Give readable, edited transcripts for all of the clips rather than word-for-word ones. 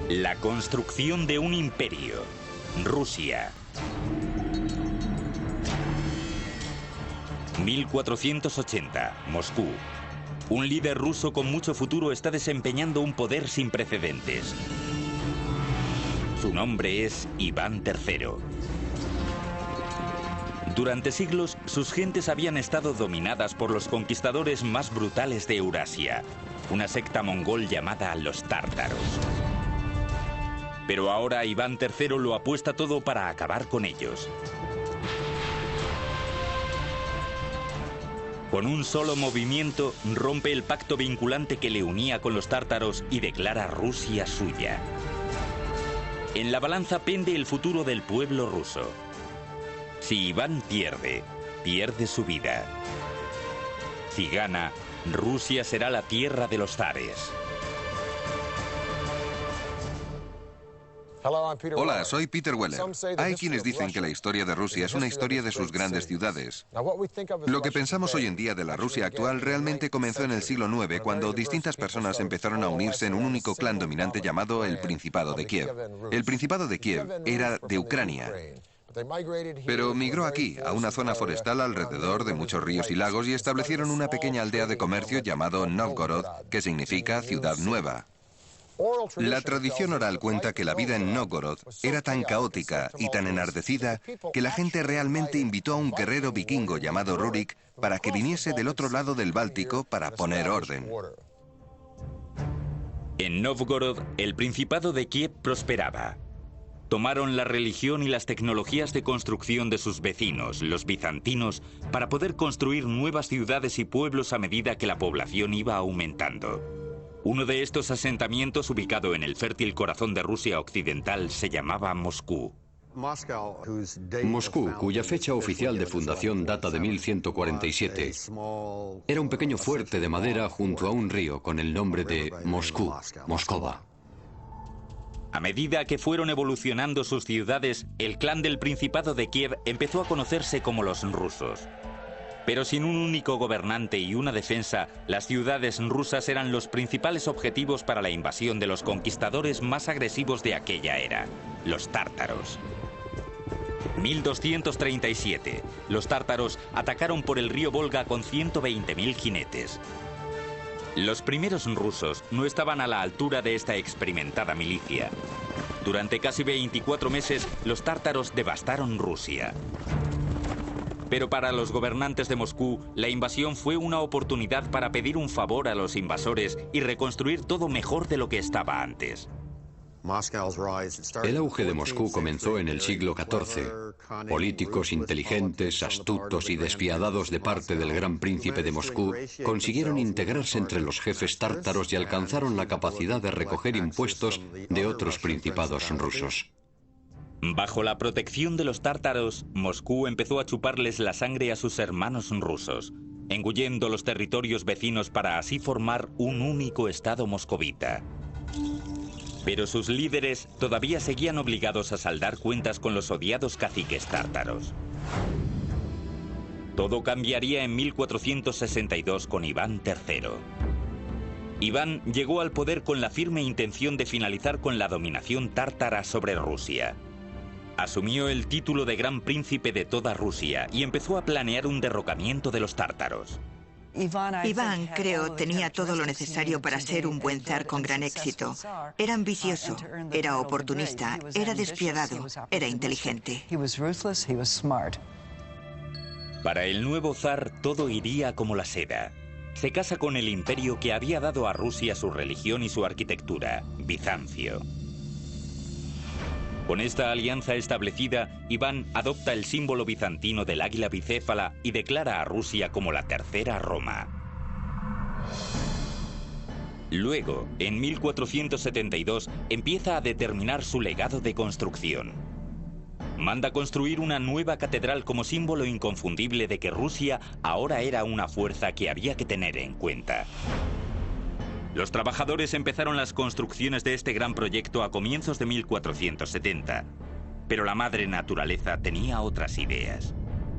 La construcción de un imperio. Rusia. 1480, Moscú. Un líder ruso con mucho futuro está desempeñando un poder sin precedentes. Su nombre es Iván III. Durante siglos, sus gentes habían estado dominadas por los conquistadores más brutales de Eurasia, una secta mongol llamada los tártaros. Pero ahora Iván III lo apuesta todo para acabar con ellos. Con un solo movimiento, rompe el pacto vinculante que le unía con los tártaros y declara Rusia suya. En la balanza pende el futuro del pueblo ruso. Si Iván pierde, pierde su vida. Si gana, Rusia será la tierra de los zares. Hola, soy Peter Weller. Hay quienes dicen que la historia de Rusia es una historia de sus grandes ciudades. Lo que pensamos hoy en día de la Rusia actual realmente comenzó en el siglo IX, cuando distintas personas empezaron a unirse en un único clan dominante llamado el Principado de Kiev. El Principado de Kiev era de Ucrania, pero migró aquí, a una zona forestal alrededor de muchos ríos y lagos, y establecieron una pequeña aldea de comercio llamado Novgorod, que significa ciudad nueva. La tradición oral cuenta que la vida en Novgorod era tan caótica y tan enardecida que la gente realmente invitó a un guerrero vikingo llamado Rurik para que viniese del otro lado del Báltico para poner orden. En Novgorod, el Principado de Kiev prosperaba. Tomaron la religión y las tecnologías de construcción de sus vecinos, los bizantinos, para poder construir nuevas ciudades y pueblos a medida que la población iba aumentando. Uno de estos asentamientos, ubicado en el fértil corazón de Rusia occidental, se llamaba Moscú. Moscú, cuya fecha oficial de fundación data de 1147, era un pequeño fuerte de madera junto a un río con el nombre de Moscú, Moscova. A medida que fueron evolucionando sus ciudades, el clan del Principado de Kiev empezó a conocerse como los rusos. Pero sin un único gobernante y una defensa, las ciudades rusas eran los principales objetivos para la invasión de los conquistadores más agresivos de aquella era, los tártaros. 1237, los tártaros atacaron por el río Volga con 120.000 jinetes. Los primeros rusos no estaban a la altura de esta experimentada milicia. Durante casi 24 meses, los tártaros devastaron Rusia. Pero para los gobernantes de Moscú, la invasión fue una oportunidad para pedir un favor a los invasores y reconstruir todo mejor de lo que estaba antes. El auge de Moscú comenzó en el siglo XIV. Políticos inteligentes, astutos y despiadados de parte del gran príncipe de Moscú consiguieron integrarse entre los jefes tártaros y alcanzaron la capacidad de recoger impuestos de otros principados rusos. Bajo la protección de los tártaros, Moscú empezó a chuparles la sangre a sus hermanos rusos, engullendo los territorios vecinos para así formar un único estado moscovita. Pero sus líderes todavía seguían obligados a saldar cuentas con los odiados caciques tártaros. Todo cambiaría en 1462 con Iván III. Iván llegó al poder con la firme intención de finalizar con la dominación tártara sobre Rusia. Asumió el título de Gran Príncipe de toda Rusia y empezó a planear un derrocamiento de los tártaros. Iván, creo, tenía todo lo necesario para ser un buen zar con gran éxito. Era ambicioso, era oportunista, era despiadado, era inteligente. Para el nuevo zar todo iría como la seda. Se casa con el imperio que había dado a Rusia su religión y su arquitectura, Bizancio. Con esta alianza establecida, Iván adopta el símbolo bizantino del águila bicéfala y declara a Rusia como la tercera Roma. Luego, en 1472, empieza a determinar su legado de construcción. Manda construir una nueva catedral como símbolo inconfundible de que Rusia ahora era una fuerza que había que tener en cuenta. Los trabajadores empezaron las construcciones de este gran proyecto a comienzos de 1470, pero la madre naturaleza tenía otras ideas.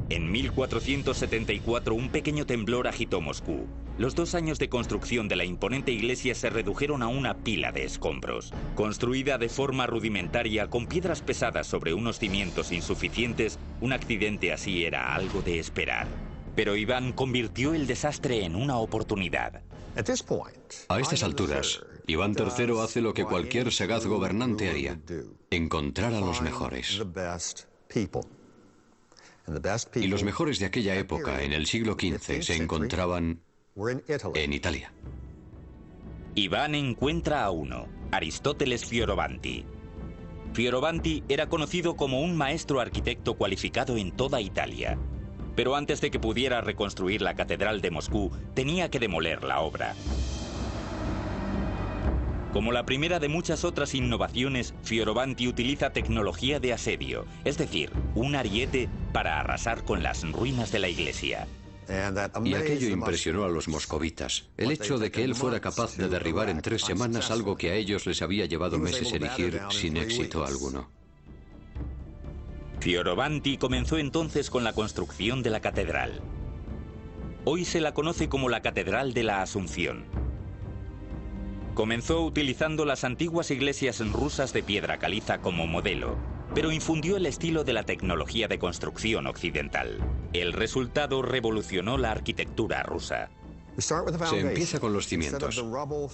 En 1474 un pequeño temblor agitó Moscú. Los 2 años de construcción de la imponente iglesia se redujeron a una pila de escombros. Construida de forma rudimentaria con piedras pesadas sobre unos cimientos insuficientes, un accidente así era algo de esperar. Pero Iván convirtió el desastre en una oportunidad. A estas alturas, Iván III hace lo que cualquier sagaz gobernante haría: encontrar a los mejores. Y los mejores de aquella época, en el siglo XV, se encontraban en Italia. Iván encuentra a uno, Aristóteles Fioravanti. Fioravanti era conocido como un maestro arquitecto cualificado en toda Italia. Pero antes de que pudiera reconstruir la Catedral de Moscú, tenía que demoler la obra. Como la primera de muchas otras innovaciones, Fioravanti utiliza tecnología de asedio, es decir, un ariete para arrasar con las ruinas de la iglesia. Y aquello impresionó a los moscovitas. El hecho de que él fuera capaz de derribar en 3 semanas algo que a ellos les había llevado meses erigir sin éxito alguno. Fioravanti comenzó entonces con la construcción de la catedral. Hoy se la conoce como la Catedral de la Asunción. Comenzó utilizando las antiguas iglesias rusas de piedra caliza como modelo, pero infundió el estilo de la tecnología de construcción occidental. El resultado revolucionó la arquitectura rusa. Se empieza con los cimientos.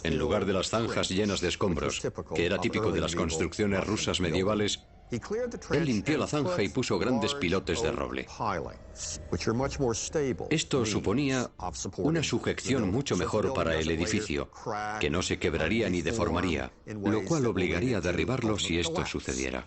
En lugar de las zanjas llenas de escombros, que era típico de las construcciones rusas medievales, él limpió la zanja y puso grandes pilotes de roble. Esto suponía una sujeción mucho mejor para el edificio, que no se quebraría ni deformaría, lo cual obligaría a derribarlo si esto sucediera.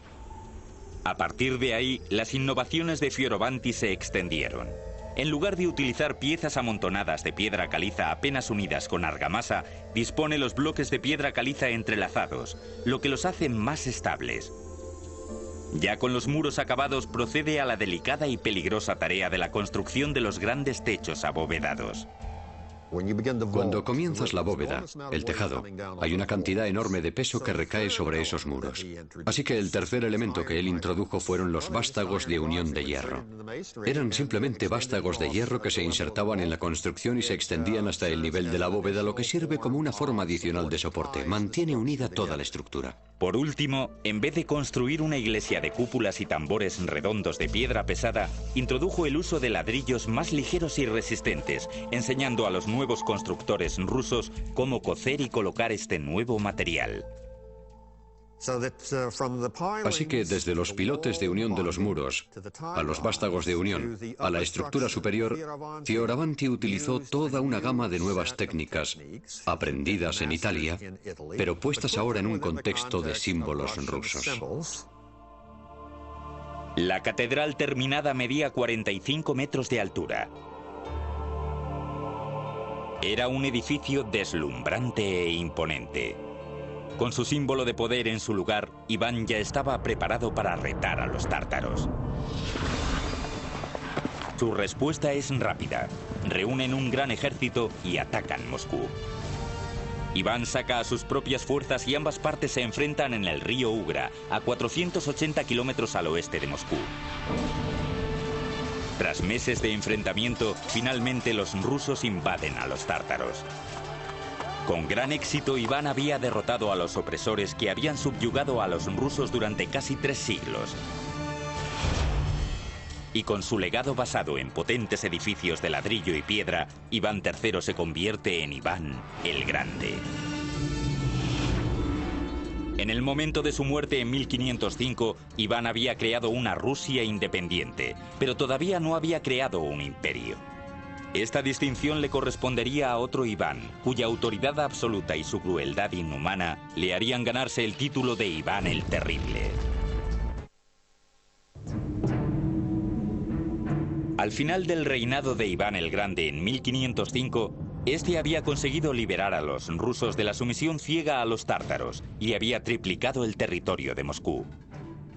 A partir de ahí, las innovaciones de Fioravanti se extendieron. En lugar de utilizar piezas amontonadas de piedra caliza apenas unidas con argamasa, dispone los bloques de piedra caliza entrelazados, lo que los hace más estables. Ya con los muros acabados, procede a la delicada y peligrosa tarea de la construcción de los grandes techos abovedados. Cuando comienzas la bóveda, el tejado, hay una cantidad enorme de peso que recae sobre esos muros. Así que el tercer elemento que él introdujo fueron los vástagos de unión de hierro. Eran simplemente vástagos de hierro que se insertaban en la construcción y se extendían hasta el nivel de la bóveda, lo que sirve como una forma adicional de soporte. Mantiene unida toda la estructura. Por último, en vez de construir una iglesia de cúpulas y tambores redondos de piedra pesada, introdujo el uso de ladrillos más ligeros y resistentes, enseñando a los nuevos constructores rusos cómo cocer y colocar este nuevo material. Así que desde los pilotes de unión de los muros, a los vástagos de unión, a la estructura superior, Fioravanti utilizó toda una gama de nuevas técnicas, aprendidas en Italia, pero puestas ahora en un contexto de símbolos rusos. La catedral terminada medía 45 metros de altura. Era un edificio deslumbrante e imponente. Con su símbolo de poder en su lugar, Iván ya estaba preparado para retar a los tártaros. Su respuesta es rápida. Reúnen un gran ejército y atacan Moscú. Iván saca a sus propias fuerzas y ambas partes se enfrentan en el río Ugra, a 480 kilómetros al oeste de Moscú. Tras meses de enfrentamiento, finalmente los rusos invaden a los tártaros. Con gran éxito, Iván había derrotado a los opresores que habían subyugado a los rusos durante casi 3 siglos. Y con su legado basado en potentes edificios de ladrillo y piedra, Iván III se convierte en Iván el Grande. En el momento de su muerte en 1505, Iván había creado una Rusia independiente, pero todavía no había creado un imperio. Esta distinción le correspondería a otro Iván, cuya autoridad absoluta y su crueldad inhumana le harían ganarse el título de Iván el Terrible. Al final del reinado de Iván el Grande en 1505, este había conseguido liberar a los rusos de la sumisión ciega a los tártaros y había triplicado el territorio de Moscú.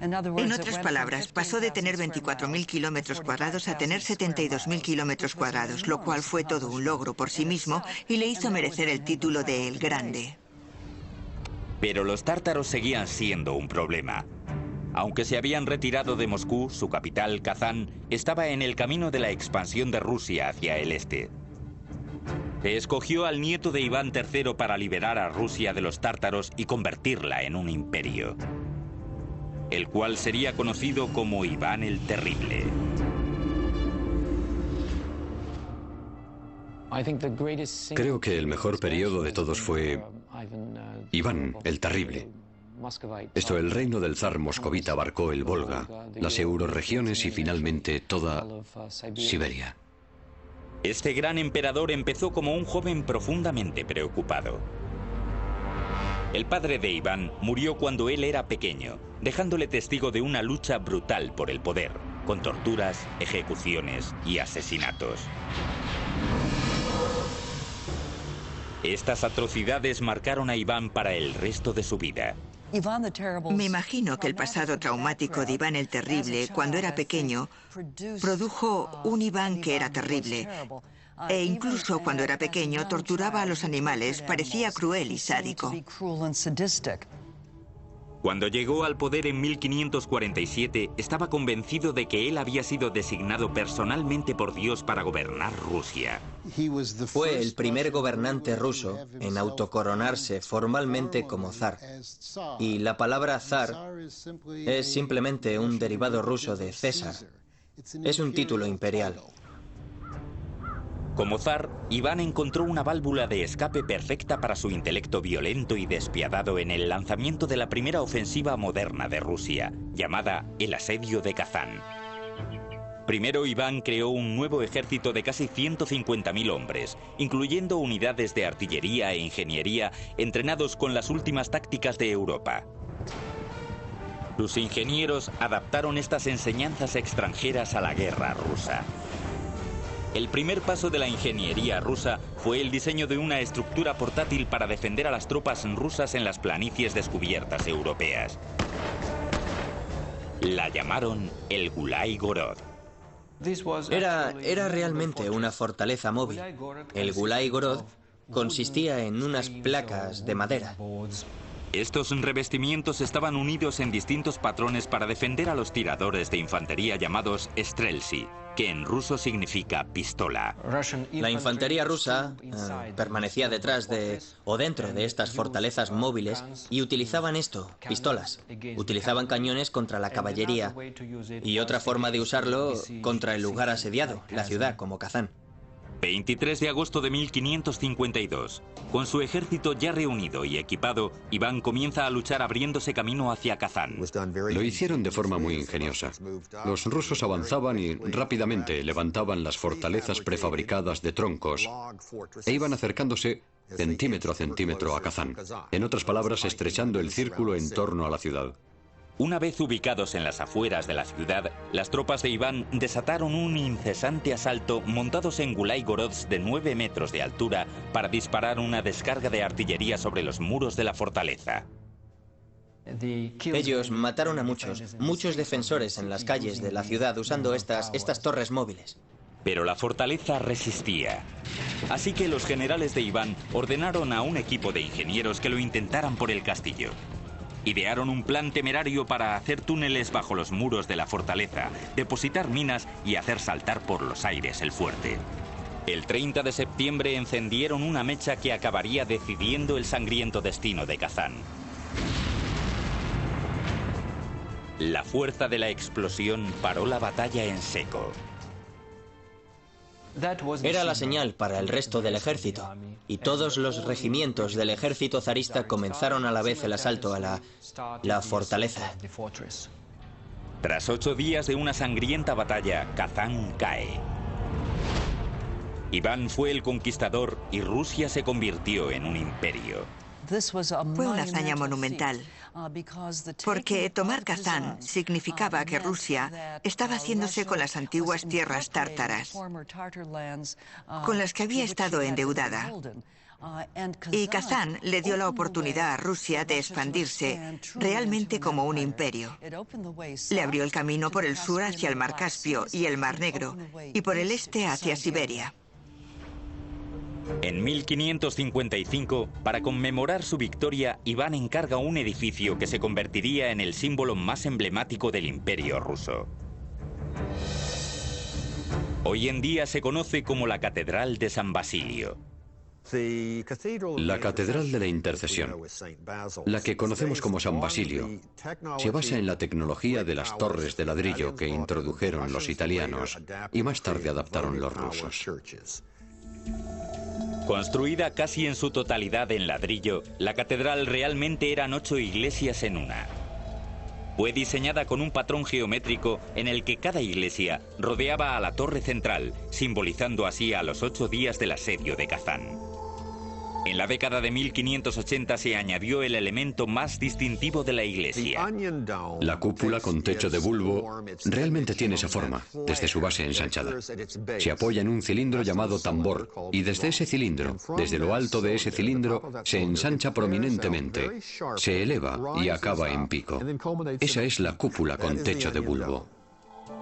En otras palabras, pasó de tener 24.000 kilómetros cuadrados a tener 72.000 kilómetros cuadrados, lo cual fue todo un logro por sí mismo y le hizo merecer el título de El Grande. Pero los tártaros seguían siendo un problema. Aunque se habían retirado de Moscú, su capital, Kazán, estaba en el camino de la expansión de Rusia hacia el este. Se escogió al nieto de Iván III para liberar a Rusia de los tártaros y convertirla en un imperio, el cual sería conocido como Iván el Terrible. Creo que el mejor periodo de todos fue Iván el Terrible. El reino del zar moscovita abarcó el Volga, las euroregiones y finalmente toda Siberia. Este gran emperador empezó como un joven profundamente preocupado. El padre de Iván murió cuando él era pequeño, dejándole testigo de una lucha brutal por el poder, con torturas, ejecuciones y asesinatos. Estas atrocidades marcaron a Iván para el resto de su vida. Me imagino que el pasado traumático de Iván el Terrible, cuando era pequeño, produjo un Iván que era terrible. E incluso cuando era pequeño, torturaba a los animales, parecía cruel y sádico. Cuando llegó al poder en 1547, estaba convencido de que él había sido designado personalmente por Dios para gobernar Rusia. Fue el primer gobernante ruso en autocoronarse formalmente como zar. Y la palabra zar es simplemente un derivado ruso de César. Es un título imperial. Como zar, Iván encontró una válvula de escape perfecta para su intelecto violento y despiadado en el lanzamiento de la primera ofensiva moderna de Rusia, llamada el asedio de Kazán. Primero, Iván creó un nuevo ejército de casi 150.000 hombres, incluyendo unidades de artillería e ingeniería entrenados con las últimas tácticas de Europa. Sus ingenieros adaptaron estas enseñanzas extranjeras a la guerra rusa. El primer paso de la ingeniería rusa fue el diseño de una estructura portátil para defender a las tropas rusas en las planicies descubiertas europeas. La llamaron el Gulai Gorod. Era realmente una fortaleza móvil. El Gulai Gorod consistía en unas placas de madera. Estos revestimientos estaban unidos en distintos patrones para defender a los tiradores de infantería llamados streltsy, que en ruso significa pistola. La infantería rusa permanecía detrás o dentro de estas fortalezas móviles y utilizaban pistolas. Utilizaban cañones contra la caballería y otra forma de usarlo contra el lugar asediado, la ciudad, como Kazán. 23 de agosto de 1552. Con su ejército ya reunido y equipado, Iván comienza a luchar abriéndose camino hacia Kazán. Lo hicieron de forma muy ingeniosa. Los rusos avanzaban y rápidamente levantaban las fortalezas prefabricadas de troncos e iban acercándose centímetro a centímetro a Kazán. En otras palabras, estrechando el círculo en torno a la ciudad. Una vez ubicados en las afueras de la ciudad, las tropas de Iván desataron un incesante asalto montados en Gulai Gorods de 9 metros de altura para disparar una descarga de artillería sobre los muros de la fortaleza. Ellos mataron a muchos defensores en las calles de la ciudad usando estas torres móviles. Pero la fortaleza resistía. Así que los generales de Iván ordenaron a un equipo de ingenieros que lo intentaran por el castillo. Idearon un plan temerario para hacer túneles bajo los muros de la fortaleza, depositar minas y hacer saltar por los aires el fuerte. El 30 de septiembre encendieron una mecha que acabaría decidiendo el sangriento destino de Kazán. La fuerza de la explosión paró la batalla en seco. Era la señal para el resto del ejército, y todos los regimientos del ejército zarista comenzaron a la vez el asalto a la fortaleza. Tras 8 días de una sangrienta batalla, Kazán cae. Iván fue el conquistador y Rusia se convirtió en un imperio. Fue una hazaña monumental, porque tomar Kazán significaba que Rusia estaba haciéndose con las antiguas tierras tártaras, con las que había estado endeudada. Y Kazán le dio la oportunidad a Rusia de expandirse realmente como un imperio. Le abrió el camino por el sur hacia el mar Caspio y el mar Negro, y por el este hacia Siberia. En 1555, para conmemorar su victoria, Iván encarga un edificio que se convertiría en el símbolo más emblemático del Imperio ruso. Hoy en día se conoce como la Catedral de San Basilio. La Catedral de la Intercesión, la que conocemos como San Basilio, se basa en la tecnología de las torres de ladrillo que introdujeron los italianos y más tarde adaptaron los rusos. Construida casi en su totalidad en ladrillo, la catedral realmente eran 8 iglesias en una. Fue diseñada con un patrón geométrico en el que cada iglesia rodeaba a la torre central, simbolizando así a los 8 días del asedio de Kazán. En la década de 1580 se añadió el elemento más distintivo de la iglesia. La cúpula con techo de bulbo realmente tiene esa forma, desde su base ensanchada. Se apoya en un cilindro llamado tambor, y desde ese cilindro, desde lo alto de ese cilindro, se ensancha prominentemente, se eleva y acaba en pico. Esa es la cúpula con techo de bulbo.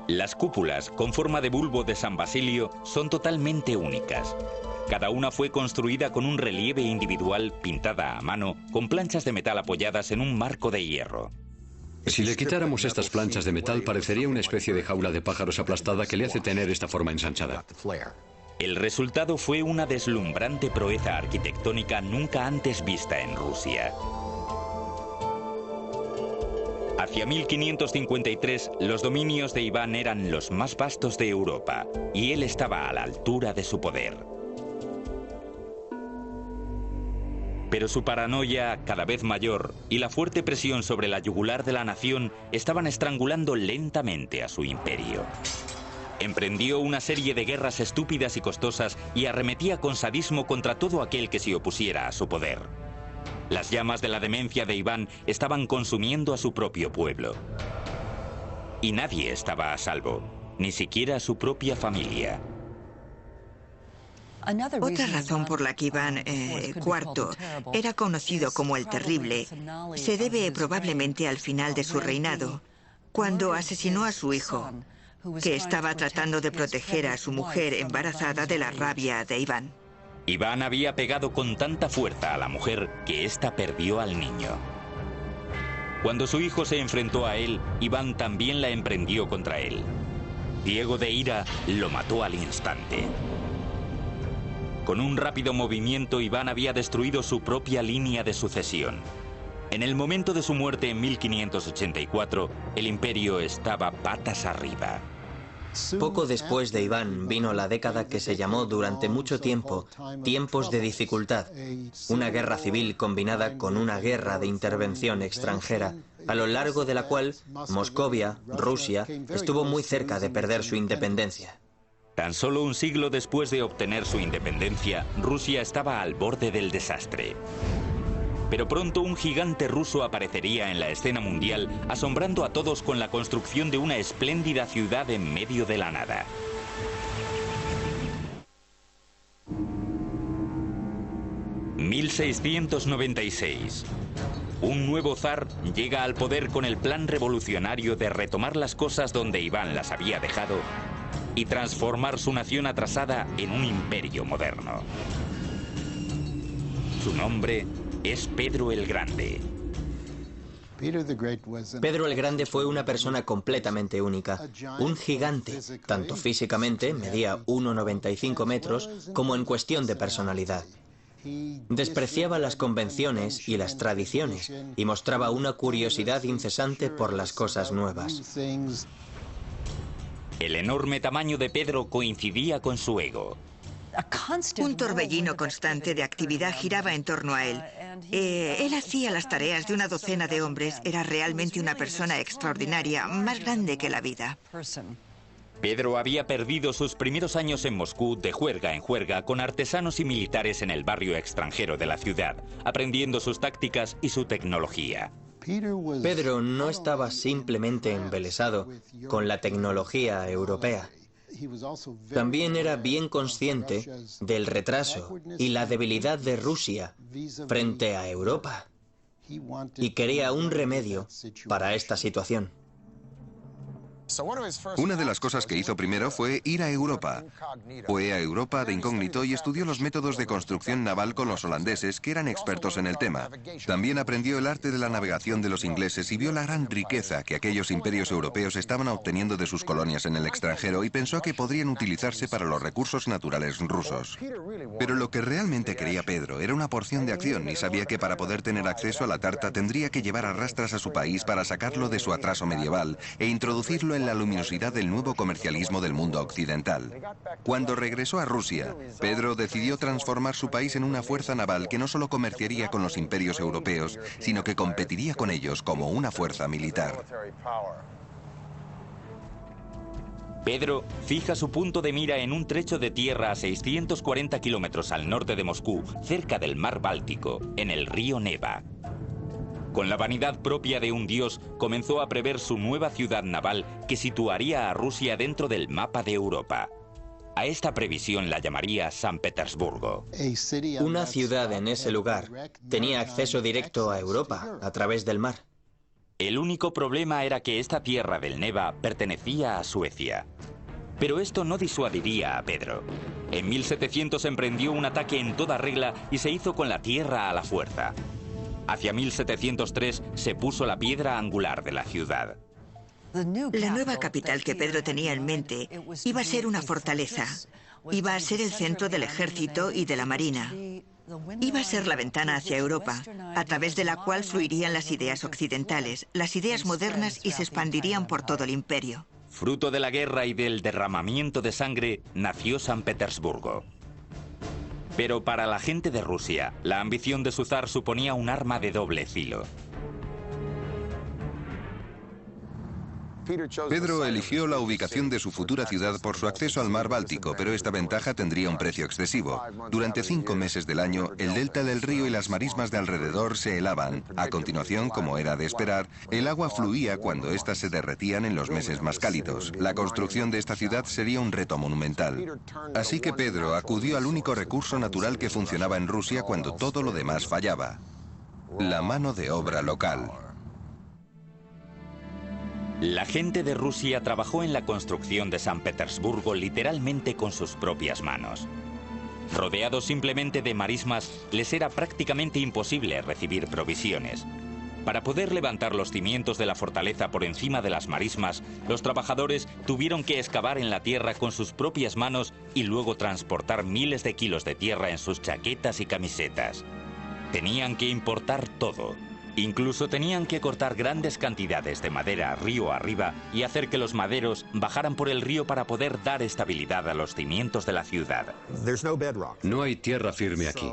Las cúpulas con forma de bulbo de San Basilio son totalmente únicas. Cada una fue construida con un relieve individual pintada a mano, con planchas de metal apoyadas en un marco de hierro. Si le quitáramos estas planchas de metal, parecería una especie de jaula de pájaros aplastada que le hace tener esta forma ensanchada. El resultado fue una deslumbrante proeza arquitectónica nunca antes vista en Rusia. Hacia 1553, los dominios de Iván eran los más vastos de Europa, y él estaba a la altura de su poder. Pero su paranoia, cada vez mayor, y la fuerte presión sobre la yugular de la nación estaban estrangulando lentamente a su imperio. Emprendió una serie de guerras estúpidas y costosas y arremetía con sadismo contra todo aquel que se opusiera a su poder. Las llamas de la demencia de Iván estaban consumiendo a su propio pueblo. Y nadie estaba a salvo, ni siquiera su propia familia. Otra razón por la que Iván IV era conocido como el Terrible se debe probablemente al final de su reinado, cuando asesinó a su hijo, que estaba tratando de proteger a su mujer embarazada de la rabia de Iván. Iván había pegado con tanta fuerza a la mujer que ésta perdió al niño. Cuando su hijo se enfrentó a él, Iván también la emprendió contra él. Ciego de ira, lo mató al instante. Con un rápido movimiento, Iván había destruido su propia línea de sucesión. En el momento de su muerte en 1584, el imperio estaba patas arriba. Poco después de Iván vino la década que se llamó durante mucho tiempo tiempos de dificultad, una guerra civil combinada con una guerra de intervención extranjera, a lo largo de la cual Moscovia, Rusia, estuvo muy cerca de perder su independencia. Tan solo un siglo después de obtener su independencia, Rusia estaba al borde del desastre. Pero pronto un gigante ruso aparecería en la escena mundial, asombrando a todos con la construcción de una espléndida ciudad en medio de la nada. ...1696... Un nuevo zar llega al poder con el plan revolucionario de retomar las cosas donde Iván las había dejado y transformar su nación atrasada en un imperio moderno. Su nombre es Pedro el Grande. Pedro el Grande fue una persona completamente única, un gigante, tanto físicamente, medía 1,95 metros, como en cuestión de personalidad. Despreciaba las convenciones y las tradiciones y mostraba una curiosidad incesante por las cosas nuevas. El enorme tamaño de Pedro coincidía con su ego. Un torbellino constante de actividad giraba en torno a él. Él hacía las tareas de una docena de hombres. Era realmente una persona extraordinaria, más grande que la vida. Pedro había perdido sus primeros años en Moscú de juerga en juerga con artesanos y militares en el barrio extranjero de la ciudad, aprendiendo sus tácticas y su tecnología. Pedro no estaba simplemente embelesado con la tecnología europea. También era bien consciente del retraso y la debilidad de Rusia frente a Europa y quería un remedio para esta situación. Una de las cosas que hizo primero fue ir a Europa. Fue a Europa de incógnito y estudió los métodos de construcción naval con los holandeses, que eran expertos en el tema. También aprendió el arte de la navegación de los ingleses y vio la gran riqueza que aquellos imperios europeos estaban obteniendo de sus colonias en el extranjero y pensó que podrían utilizarse para los recursos naturales rusos. Pero lo que realmente quería Pedro era una porción de acción y sabía que para poder tener acceso a la tarta tendría que llevar a rastras a su país para sacarlo de su atraso medieval e introducirlo en la luminosidad del nuevo comercialismo del mundo occidental. Cuando regresó a Rusia, Pedro decidió transformar su país en una fuerza naval que no solo comerciaría con los imperios europeos, sino que competiría con ellos como una fuerza militar. Pedro fija su punto de mira en un trecho de tierra a 640 kilómetros al norte de Moscú, cerca del mar Báltico, en el río Neva. Con la vanidad propia de un dios, comenzó a prever su nueva ciudad naval que situaría a Rusia dentro del mapa de Europa. A esta previsión la llamaría San Petersburgo. Una ciudad en ese lugar tenía acceso directo a Europa a través del mar. El único problema era que esta tierra del Neva pertenecía a Suecia. Pero esto no disuadiría a Pedro. En 1700 emprendió un ataque en toda regla y se hizo con la tierra a la fuerza. Hacia 1703 se puso la piedra angular de la ciudad. La nueva capital que Pedro tenía en mente iba a ser una fortaleza. Iba a ser el centro del ejército y de la marina. Iba a ser la ventana hacia Europa, a través de la cual fluirían las ideas occidentales, las ideas modernas y se expandirían por todo el imperio. Fruto de la guerra y del derramamiento de sangre, nació San Petersburgo. Pero para la gente de Rusia, la ambición de su zar suponía un arma de doble filo. Pedro eligió la ubicación de su futura ciudad por su acceso al mar Báltico, pero esta ventaja tendría un precio excesivo. Durante 5 meses del año, el delta del río y las marismas de alrededor se helaban. A continuación, como era de esperar, el agua fluía cuando éstas se derretían en los meses más cálidos. La construcción de esta ciudad sería un reto monumental. Así que Pedro acudió al único recurso natural que funcionaba en Rusia cuando todo lo demás fallaba: la mano de obra local. La gente de Rusia trabajó en la construcción de San Petersburgo literalmente con sus propias manos. Rodeados simplemente de marismas, les era prácticamente imposible recibir provisiones. Para poder levantar los cimientos de la fortaleza por encima de las marismas, los trabajadores tuvieron que excavar en la tierra con sus propias manos y luego transportar miles de kilos de tierra en sus chaquetas y camisetas. Tenían que importar todo. Incluso tenían que cortar grandes cantidades de madera río arriba y hacer que los maderos bajaran por el río para poder dar estabilidad a los cimientos de la ciudad. No hay tierra firme aquí,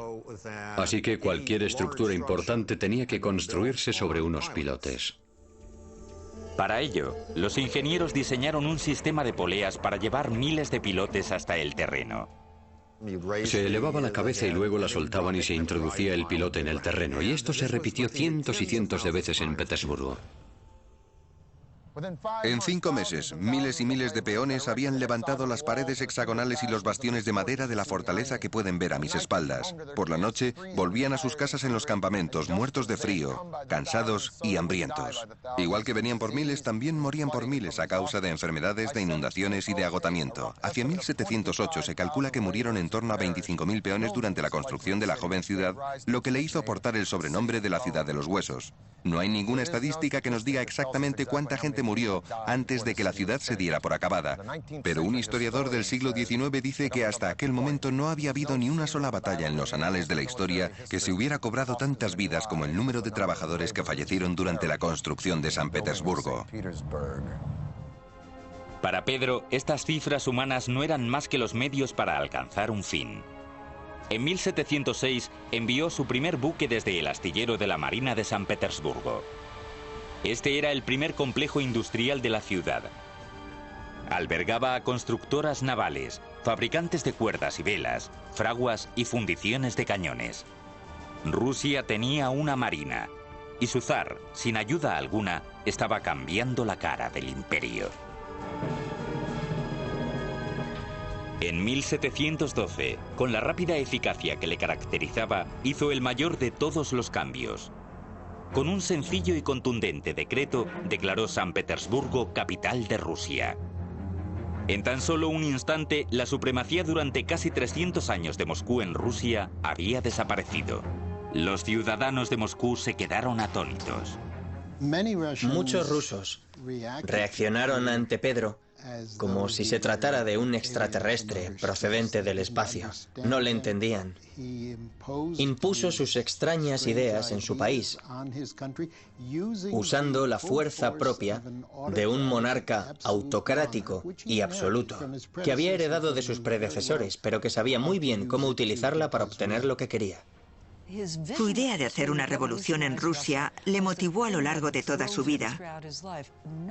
así que cualquier estructura importante tenía que construirse sobre unos pilotes. Para ello, los ingenieros diseñaron un sistema de poleas para llevar miles de pilotes hasta el terreno. Se elevaba la cabeza y luego la soltaban y se introducía el pilote en el terreno, y esto se repitió cientos y cientos de veces en Petersburgo. En 5 meses, miles y miles de peones habían levantado las paredes hexagonales y los bastiones de madera de la fortaleza que pueden ver a mis espaldas. Por la noche, volvían a sus casas en los campamentos, muertos de frío, cansados y hambrientos. Igual que venían por miles, también morían por miles a causa de enfermedades, de inundaciones y de agotamiento. Hacia 1708 se calcula que murieron en torno a 25.000 peones durante la construcción de la joven ciudad, lo que le hizo portar el sobrenombre de la ciudad de los huesos. No hay ninguna estadística que nos diga exactamente cuánta gente murió antes de que la ciudad se diera por acabada, pero un historiador del siglo XIX dice que hasta aquel momento no había habido ni una sola batalla en los anales de la historia que se hubiera cobrado tantas vidas como el número de trabajadores que fallecieron durante la construcción de San Petersburgo. Para Pedro, estas cifras humanas no eran más que los medios para alcanzar un fin. En 1706 envió su primer buque desde el astillero de la Marina de San Petersburgo. Este era el primer complejo industrial de la ciudad. Albergaba a constructoras navales, fabricantes de cuerdas y velas, fraguas y fundiciones de cañones. Rusia tenía una marina, y su zar, sin ayuda alguna, estaba cambiando la cara del imperio. En 1712, con la rápida eficacia que le caracterizaba, hizo el mayor de todos los cambios. con un sencillo y contundente decreto, declaró San Petersburgo capital de Rusia. En tan solo un instante, la supremacía durante casi 300 años de Moscú en Rusia había desaparecido. Los ciudadanos de Moscú se quedaron atónitos. Muchos rusos reaccionaron ante Pedro como si se tratara de un extraterrestre procedente del espacio. No le entendían. Impuso sus extrañas ideas en su país, usando la fuerza propia de un monarca autocrático y absoluto, que había heredado de sus predecesores, pero que sabía muy bien cómo utilizarla para obtener lo que quería. Su idea de hacer una revolución en Rusia le motivó a lo largo de toda su vida.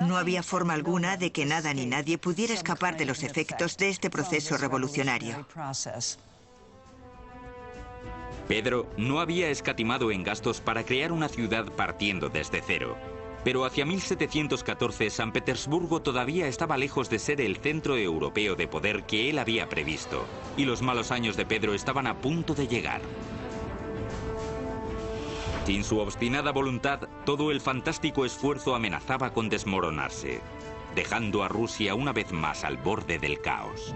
No había forma alguna de que nada ni nadie pudiera escapar de los efectos de este proceso revolucionario. Pedro no había escatimado en gastos para crear una ciudad partiendo desde cero. Pero hacia 1714 San Petersburgo todavía estaba lejos de ser el centro europeo de poder que él había previsto, y los malos años de Pedro estaban a punto de llegar. Sin su obstinada voluntad, todo el fantástico esfuerzo amenazaba con desmoronarse, dejando a Rusia una vez más al borde del caos.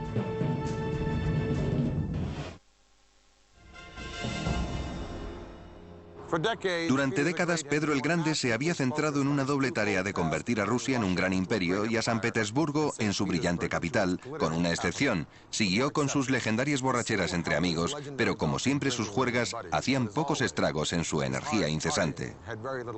Durante décadas, Pedro el Grande se había centrado en una doble tarea de convertir a Rusia en un gran imperio y a San Petersburgo en su brillante capital, con una excepción. Siguió con sus legendarias borracheras entre amigos, pero como siempre sus juergas hacían pocos estragos en su energía incesante.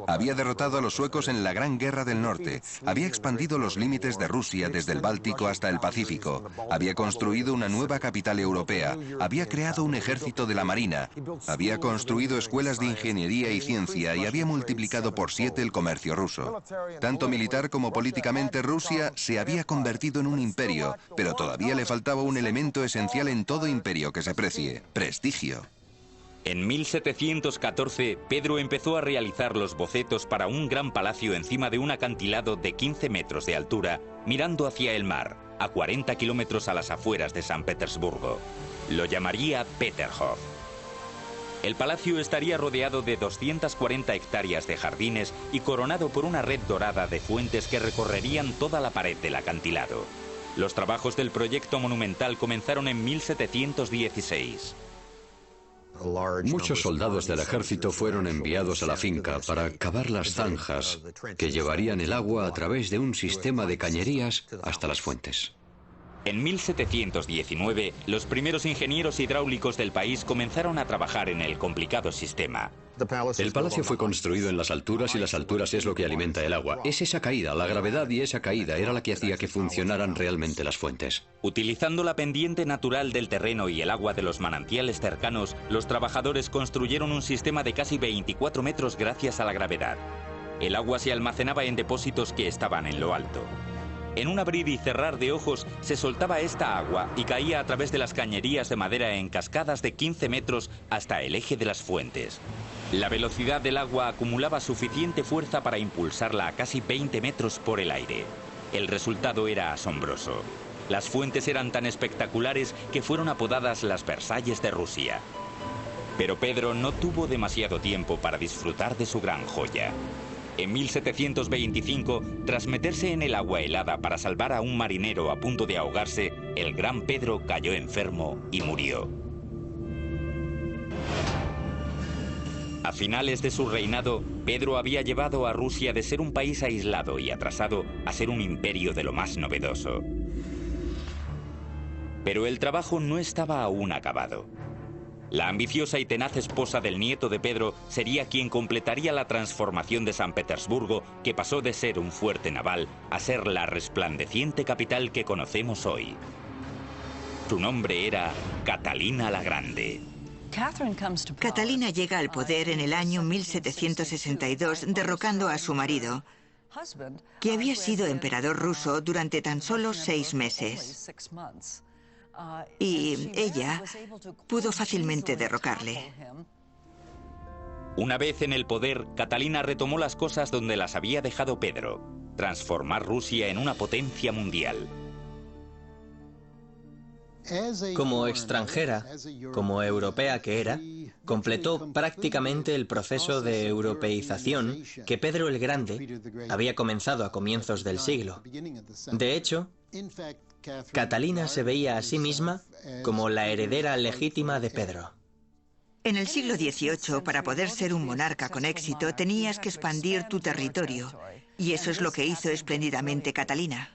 Había derrotado a los suecos en la Gran Guerra del Norte, había expandido los límites de Rusia desde el Báltico hasta el Pacífico, había construido una nueva capital europea, había creado un ejército de la Marina, había construido escuelas de ingeniería y ciencia y había multiplicado por 7 el comercio ruso. Tanto militar como políticamente Rusia se había convertido en un imperio, pero todavía le faltaba un elemento esencial en todo imperio que se precie: prestigio. En 1714, Pedro empezó a realizar los bocetos para un gran palacio encima de un acantilado de 15 metros de altura, mirando hacia el mar, a 40 kilómetros a las afueras de San Petersburgo. Lo llamaría Peterhof. El palacio estaría rodeado de 240 hectáreas de jardines y coronado por una red dorada de fuentes que recorrerían toda la pared del acantilado. Los trabajos del proyecto monumental comenzaron en 1716. Muchos soldados del ejército fueron enviados a la finca para cavar las zanjas que llevarían el agua a través de un sistema de cañerías hasta las fuentes. En 1719, los primeros ingenieros hidráulicos del país comenzaron a trabajar en el complicado sistema. El palacio fue construido en las alturas y las alturas es lo que alimenta el agua. Es esa caída, la gravedad y esa caída era la que hacía que funcionaran realmente las fuentes. Utilizando la pendiente natural del terreno y el agua de los manantiales cercanos, los trabajadores construyeron un sistema de casi 24 metros gracias a la gravedad. El agua se almacenaba en depósitos que estaban en lo alto. En un abrir y cerrar de ojos se soltaba esta agua y caía a través de las cañerías de madera en cascadas de 15 metros hasta el eje de las fuentes. La velocidad del agua acumulaba suficiente fuerza para impulsarla a casi 20 metros por el aire. El resultado era asombroso. Las fuentes eran tan espectaculares que fueron apodadas las Versalles de Rusia. Pero Pedro no tuvo demasiado tiempo para disfrutar de su gran joya. En 1725, tras meterse en el agua helada para salvar a un marinero a punto de ahogarse, el gran Pedro cayó enfermo y murió. A finales de su reinado, Pedro había llevado a Rusia de ser un país aislado y atrasado a ser un imperio de lo más novedoso. Pero el trabajo no estaba aún acabado. La ambiciosa y tenaz esposa del nieto de Pedro sería quien completaría la transformación de San Petersburgo, que pasó de ser un fuerte naval a ser la resplandeciente capital que conocemos hoy. Su nombre era Catalina la Grande. Catalina llega al poder en el año 1762, derrocando a su marido, que había sido emperador ruso durante tan solo 6 meses. Y ella pudo fácilmente derrocarle. Una vez en el poder, Catalina retomó las cosas donde las había dejado Pedro: transformar Rusia en una potencia mundial. Como extranjera, como europea que era, completó prácticamente el proceso de europeización que Pedro el Grande había comenzado a comienzos del siglo. De hecho, Catalina se veía a sí misma como la heredera legítima de Pedro. En el siglo XVIII, para poder ser un monarca con éxito, tenías que expandir tu territorio. Y eso es lo que hizo espléndidamente Catalina.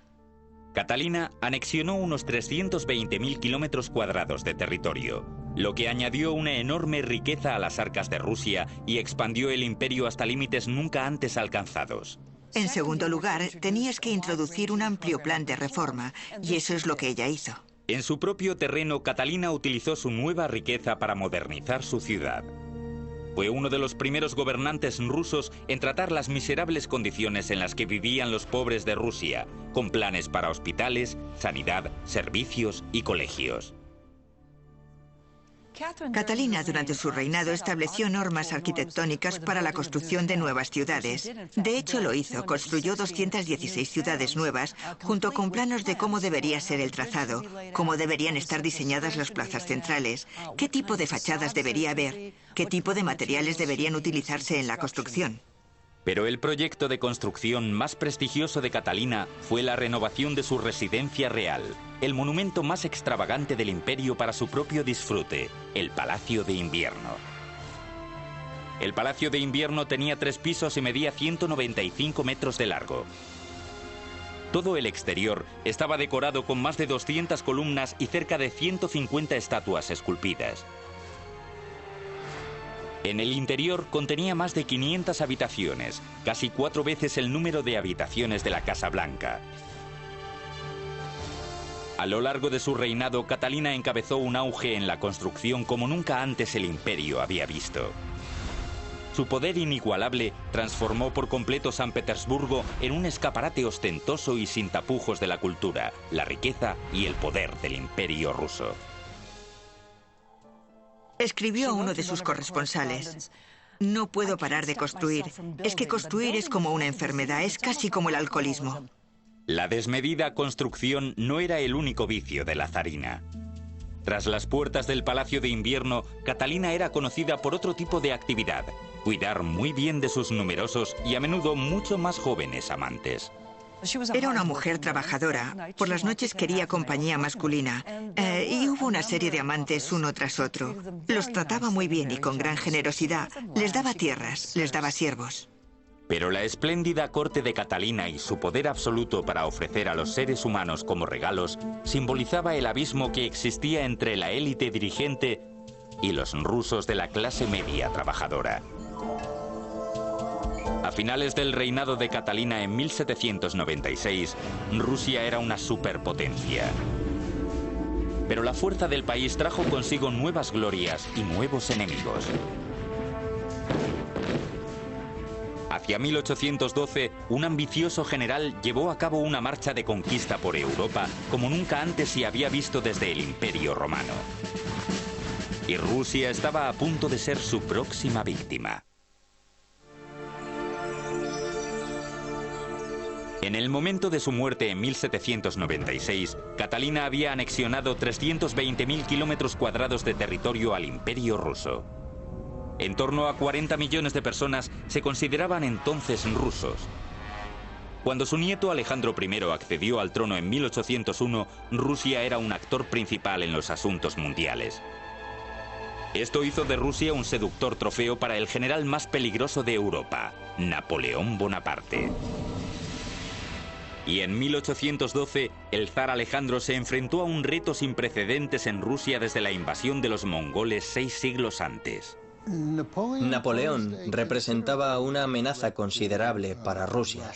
Catalina anexionó unos 320.000 kilómetros cuadrados de territorio, lo que añadió una enorme riqueza a las arcas de Rusia y expandió el imperio hasta límites nunca antes alcanzados. En segundo lugar, tenías que introducir un amplio plan de reforma, y eso es lo que ella hizo. En su propio terreno, Catalina utilizó su nueva riqueza para modernizar su ciudad. Fue uno de los primeros gobernantes rusos en tratar las miserables condiciones en las que vivían los pobres de Rusia, con planes para hospitales, sanidad, servicios y colegios. Catalina, durante su reinado, estableció normas arquitectónicas para la construcción de nuevas ciudades. De hecho, lo hizo. Construyó 216 ciudades nuevas, junto con planos de cómo debería ser el trazado, cómo deberían estar diseñadas las plazas centrales, qué tipo de fachadas debería haber, qué tipo de materiales deberían utilizarse en la construcción. Pero el proyecto de construcción más prestigioso de Catalina fue la renovación de su residencia real, el monumento más extravagante del imperio para su propio disfrute, el Palacio de Invierno. El Palacio de Invierno tenía 3 pisos y medía 195 metros de largo. Todo el exterior estaba decorado con más de 200 columnas y cerca de 150 estatuas esculpidas. En el interior contenía más de 500 habitaciones, casi 4 veces el número de habitaciones de la Casa Blanca. A lo largo de su reinado, Catalina encabezó un auge en la construcción como nunca antes el imperio había visto. Su poder inigualable transformó por completo San Petersburgo en un escaparate ostentoso y sin tapujos de la cultura, la riqueza y el poder del imperio ruso. Escribió a uno de sus corresponsales: "No puedo parar de construir. Es que construir es como una enfermedad, es casi como el alcoholismo". La desmedida construcción no era el único vicio de la zarina. Tras las puertas del Palacio de Invierno, Catalina era conocida por otro tipo de actividad: cuidar muy bien de sus numerosos y a menudo mucho más jóvenes amantes. Era una mujer trabajadora. Por las noches quería compañía masculina. Y hubo una serie de amantes uno tras otro. Los trataba muy bien y con gran generosidad. Les daba tierras, les daba siervos. Pero la espléndida corte de Catalina y su poder absoluto para ofrecer a los seres humanos como regalos simbolizaba el abismo que existía entre la élite dirigente y los rusos de la clase media trabajadora. A finales del reinado de Catalina en 1796, Rusia era una superpotencia. Pero la fuerza del país trajo consigo nuevas glorias y nuevos enemigos. Hacia 1812, un ambicioso general llevó a cabo una marcha de conquista por Europa como nunca antes se había visto desde el Imperio Romano. Y Rusia estaba a punto de ser su próxima víctima. En el momento de su muerte en 1796, Catalina había anexionado 320.000 kilómetros cuadrados de territorio al Imperio ruso. En torno a 40 millones de personas se consideraban entonces rusos. Cuando su nieto Alejandro I accedió al trono en 1801, Rusia era un actor principal en los asuntos mundiales. Esto hizo de Rusia un seductor trofeo para el general más peligroso de Europa, Napoleón Bonaparte. Y en 1812, el zar Alejandro se enfrentó a un reto sin precedentes en Rusia desde la invasión de los mongoles 6 siglos antes. Napoleón representaba una amenaza considerable para Rusia.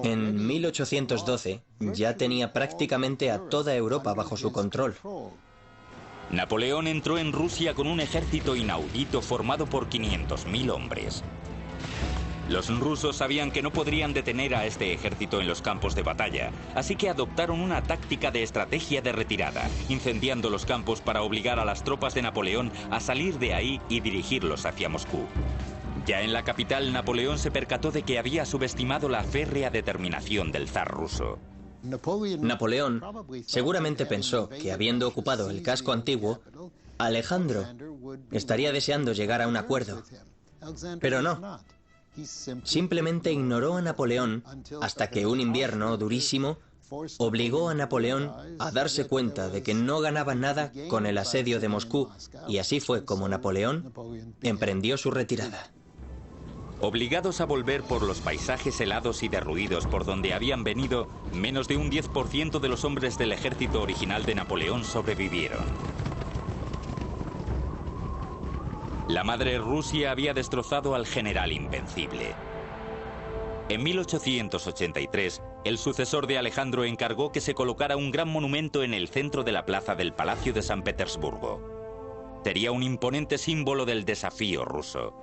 En 1812 ya tenía prácticamente a toda Europa bajo su control. Napoleón entró en Rusia con un ejército inaudito formado por 500.000 hombres. Los rusos sabían que no podrían detener a este ejército en los campos de batalla, así que adoptaron una táctica de estrategia de retirada, incendiando los campos para obligar a las tropas de Napoleón a salir de ahí y dirigirlos hacia Moscú. Ya en la capital, Napoleón se percató de que había subestimado la férrea determinación del zar ruso. Napoleón seguramente pensó que, habiendo ocupado el casco antiguo, Alejandro estaría deseando llegar a un acuerdo. Pero no. Simplemente ignoró a Napoleón hasta que un invierno durísimo obligó a Napoleón a darse cuenta de que no ganaba nada con el asedio de Moscú, y así fue como Napoleón emprendió su retirada. Obligados a volver por los paisajes helados y derruidos por donde habían venido, menos de un 10% de los hombres del ejército original de Napoleón sobrevivieron. La madre Rusia había destrozado al general invencible. En 1883, el sucesor de Alejandro encargó que se colocara un gran monumento en el centro de la plaza del Palacio de San Petersburgo. Sería un imponente símbolo del desafío ruso.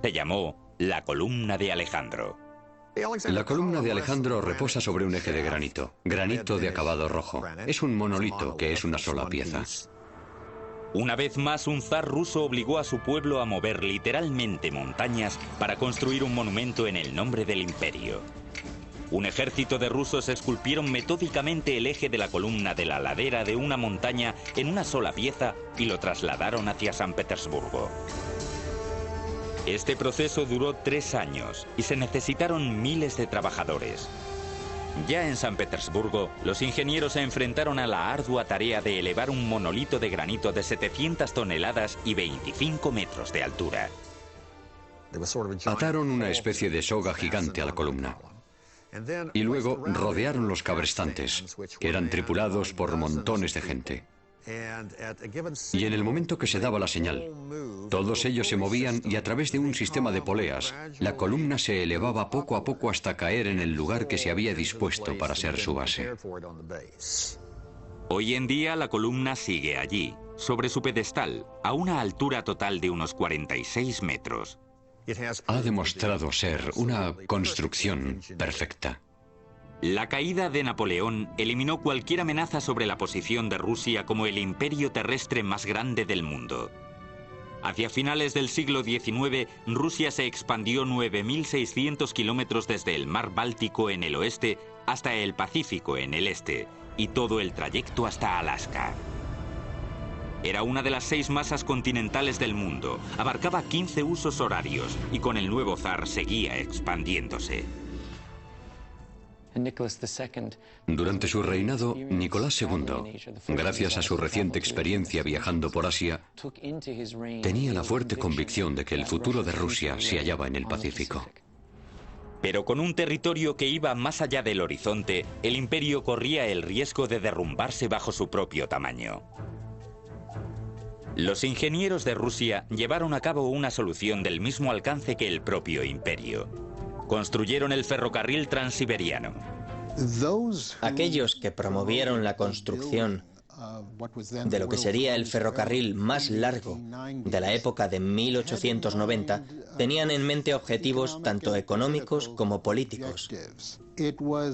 Se llamó la Columna de Alejandro. La columna de Alejandro reposa sobre un eje de granito de acabado rojo. Es un monolito que es una sola pieza. Una vez más, un zar ruso obligó a su pueblo a mover literalmente montañas para construir un monumento en el nombre del imperio. Un ejército de rusos esculpieron metódicamente el eje de la columna de la ladera de una montaña en una sola pieza y lo trasladaron hacia San Petersburgo. Este proceso duró 3 años y se necesitaron miles de trabajadores. Ya en San Petersburgo, los ingenieros se enfrentaron a la ardua tarea de elevar un monolito de granito de 700 toneladas y 25 metros de altura. Ataron una especie de soga gigante a la columna. Y luego rodearon los cabrestantes, que eran tripulados por montones de gente. Y en el momento que se daba la señal, todos ellos se movían y a través de un sistema de poleas, la columna se elevaba poco a poco hasta caer en el lugar que se había dispuesto para ser su base. Hoy en día la columna sigue allí, sobre su pedestal, a una altura total de unos 46 metros. Ha demostrado ser una construcción perfecta. La caída de Napoleón eliminó cualquier amenaza sobre la posición de Rusia como el imperio terrestre más grande del mundo. Hacia finales del siglo XIX, Rusia se expandió 9.600 kilómetros desde el mar Báltico en el oeste hasta el Pacífico en el este, y todo el trayecto hasta Alaska. Era una de las 6 masas continentales del mundo, abarcaba 15 usos horarios y con el nuevo zar seguía expandiéndose. Durante su reinado, Nicolás II, gracias a su reciente experiencia viajando por Asia, tenía la fuerte convicción de que el futuro de Rusia se hallaba en el Pacífico. Pero con un territorio que iba más allá del horizonte, el imperio corría el riesgo de derrumbarse bajo su propio tamaño. Los ingenieros de Rusia llevaron a cabo una solución del mismo alcance que el propio imperio. Construyeron el ferrocarril transiberiano. Aquellos que promovieron la construcción de lo que sería el ferrocarril más largo de la época de 1890 tenían en mente objetivos tanto económicos como políticos.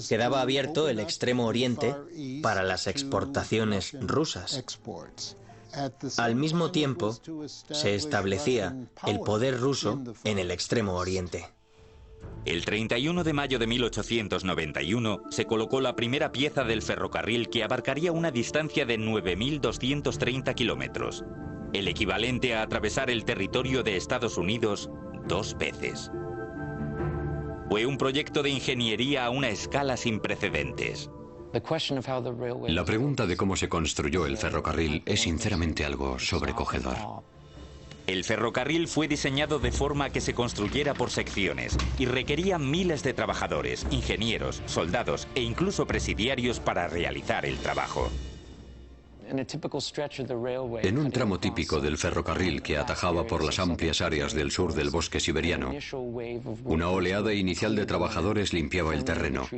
Quedaba abierto el Extremo Oriente para las exportaciones rusas. Al mismo tiempo, se establecía el poder ruso en el Extremo Oriente. El 31 de mayo de 1891 se colocó la primera pieza del ferrocarril que abarcaría una distancia de 9.230 kilómetros, el equivalente a atravesar el territorio de Estados Unidos 2 veces. Fue un proyecto de ingeniería a una escala sin precedentes. La pregunta de cómo se construyó el ferrocarril es sinceramente algo sobrecogedor. El ferrocarril fue diseñado de forma que se construyera por secciones y requería miles de trabajadores, ingenieros, soldados e incluso presidiarios para realizar el trabajo. En un tramo típico del ferrocarril que atajaba por las amplias áreas del sur del bosque siberiano, una oleada inicial de trabajadores limpiaba el terreno,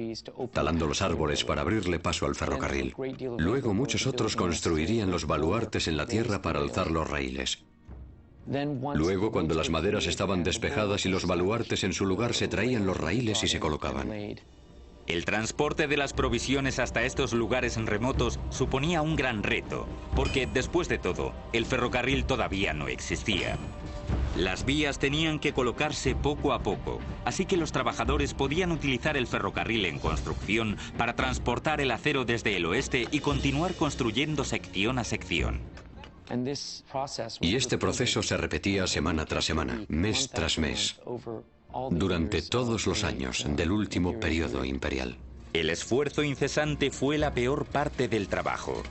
talando los árboles para abrirle paso al ferrocarril. Luego muchos otros construirían los baluartes en la tierra para alzar los raíles. Luego, cuando las maderas estaban despejadas y los baluartes en su lugar, se traían los raíles y se colocaban. El transporte de las provisiones hasta estos lugares remotos suponía un gran reto, porque después de todo, el ferrocarril todavía no existía. Las vías tenían que colocarse poco a poco, así que los trabajadores podían utilizar el ferrocarril en construcción para transportar el acero desde el oeste y continuar construyendo sección a sección. Y este proceso se repetía semana tras semana, mes tras mes, durante todos los años del último periodo imperial. El esfuerzo incesante fue la peor parte del trabajo.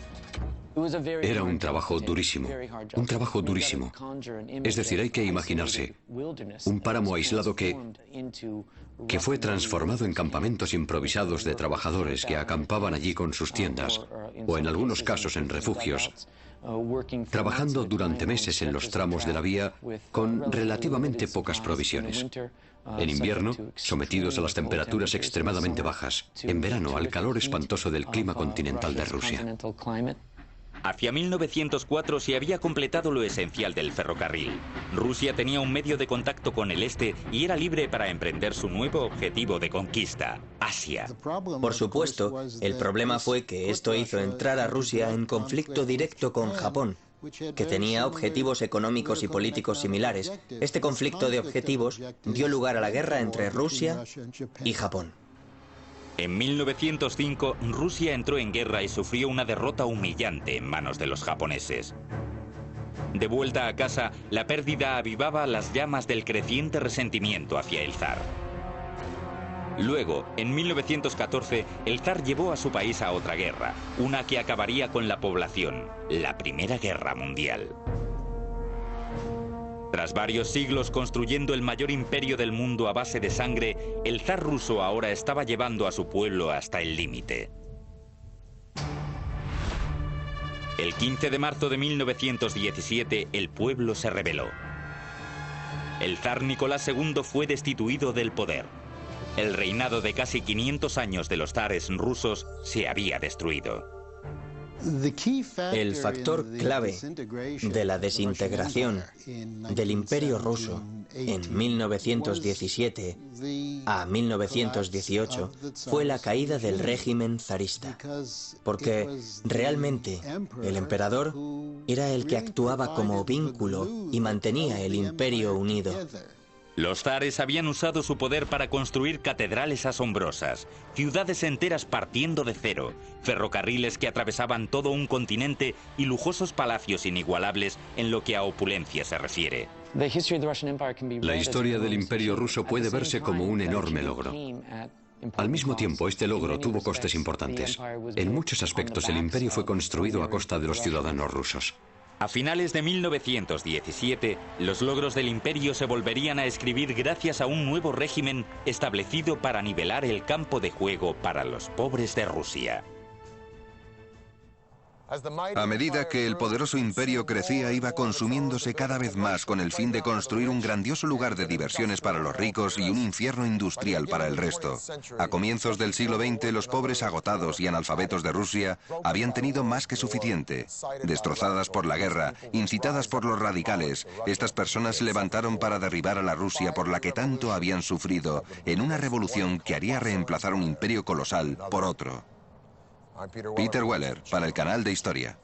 Era un trabajo durísimo, un trabajo durísimo. Es decir, hay que imaginarse un páramo aislado que fue transformado en campamentos improvisados de trabajadores que acampaban allí con sus tiendas, o en algunos casos en refugios, trabajando durante meses en los tramos de la vía con relativamente pocas provisiones. En invierno, sometidos a las temperaturas extremadamente bajas. En verano, al calor espantoso del clima continental de Rusia. Hacia 1904 se había completado lo esencial del ferrocarril. Rusia tenía un medio de contacto con el este y era libre para emprender su nuevo objetivo de conquista, Asia. Por supuesto, el problema fue que esto hizo entrar a Rusia en conflicto directo con Japón, que tenía objetivos económicos y políticos similares. Este conflicto de objetivos dio lugar a la guerra entre Rusia y Japón. En 1905, Rusia entró en guerra y sufrió una derrota humillante en manos de los japoneses. De vuelta a casa, la pérdida avivaba las llamas del creciente resentimiento hacia el zar. Luego, en 1914, el zar llevó a su país a otra guerra, una que acabaría con la población, la Primera Guerra Mundial. Tras varios siglos construyendo el mayor imperio del mundo a base de sangre, el zar ruso ahora estaba llevando a su pueblo hasta el límite. El 15 de marzo de 1917, el pueblo se rebeló. El zar Nicolás II fue destituido del poder. El reinado de casi 500 años de los zares rusos se había destruido. El factor clave de la desintegración del Imperio ruso en 1917 a 1918 fue la caída del régimen zarista, porque realmente el emperador era el que actuaba como vínculo y mantenía el imperio unido. Los zares habían usado su poder para construir catedrales asombrosas, ciudades enteras partiendo de cero, ferrocarriles que atravesaban todo un continente y lujosos palacios inigualables en lo que a opulencia se refiere. La historia del Imperio ruso puede verse como un enorme logro. Al mismo tiempo, este logro tuvo costes importantes. En muchos aspectos, el imperio fue construido a costa de los ciudadanos rusos. A finales de 1917, los logros del imperio se volverían a escribir gracias a un nuevo régimen establecido para nivelar el campo de juego para los pobres de Rusia. A medida que el poderoso imperio crecía, iba consumiéndose cada vez más con el fin de construir un grandioso lugar de diversiones para los ricos y un infierno industrial para el resto. A comienzos del siglo XX, los pobres agotados y analfabetos de Rusia habían tenido más que suficiente. Destrozadas por la guerra, incitadas por los radicales, estas personas se levantaron para derribar a la Rusia por la que tanto habían sufrido, en una revolución que haría reemplazar un imperio colosal por otro. Peter Weller, para el canal de Historia.